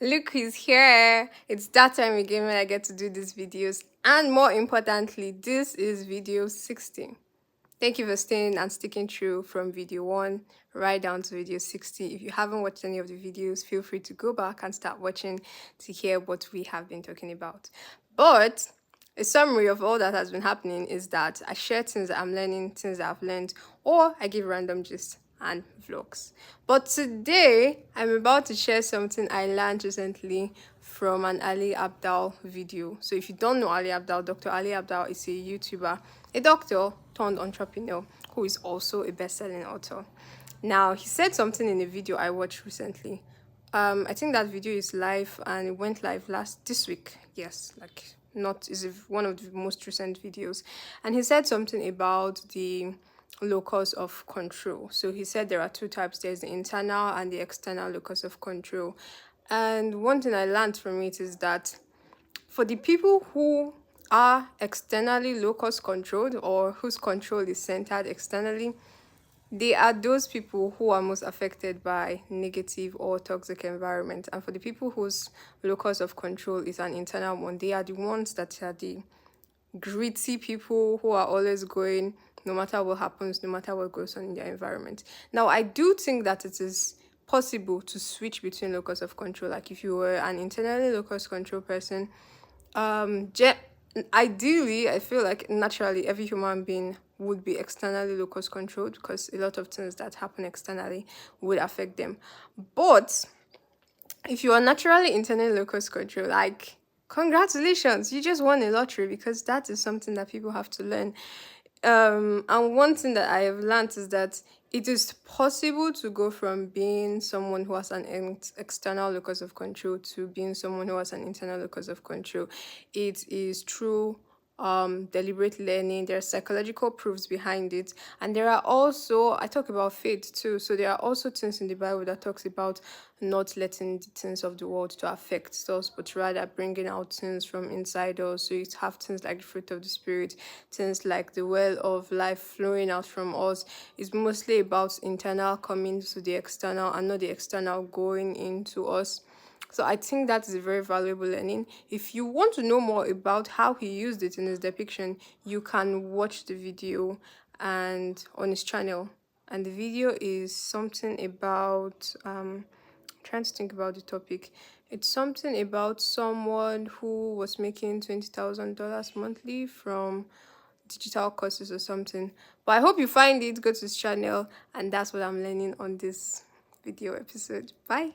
Look who's here. It's that time again when I get to do these videos. And more importantly, this is video 16. Thank you for staying and sticking through from video 1 right down to video 60. If you haven't watched any of the videos, feel free to go back and start watching to hear what we have been talking about. But a summary of all that has been happening is that I share things that I'm learning, things that I've learned, or I give random gist and vlogs. But today, I'm about to share something I learned recently from an Ali Abdal video. So if you don't know Ali Abdal, Dr. Ali Abdal is a YouTuber, a doctor turned entrepreneur who is also a best-selling author. Now, he said something in a video I watched recently. I think that video is live and it went live this week. Yes, like not is one of the most recent videos. And he said something about the locus of control. So he said there are two types, there's the internal and the external locus of control. And one thing I learned from it is that for the people who are externally locus controlled or whose control is centered externally, they are those people who are most affected by negative or toxic environment. And for the people whose locus of control is an internal one, they are the ones that are the gritty people who are always going no matter what happens, no matter what goes on in their environment. Now, I do think that it is possible to switch between locus of control. Like if you were an internally locus control person, ideally, I feel like naturally every human being would be externally locus controlled because a lot of things that happen externally would affect them. But if you are naturally internally locus control, like congratulations, you just won a lottery because that is something that people have to learn. And one thing that I have learned is that it is possible to go from being someone who has an external locus of control to being someone who has an internal locus of control. It is through deliberate learning. There are psychological proofs behind it, and there are also, I talk about faith too, so there are also things in the Bible that talks about not letting the things of the world to affect us, but rather bringing out things from inside us. So you have things like the fruit of the spirit, things like the well of life flowing out from us. It's mostly about internal coming to the external and not the external going into us. So I think that is a very valuable learning. If you want to know more about how he used it in his depiction, you can watch the video and on his channel. And the video is something about trying to think about the topic. It's something about someone who was making $20,000 monthly from digital courses or something. But I hope you find it. Go to his channel, and that's what I'm learning on this video episode. Bye.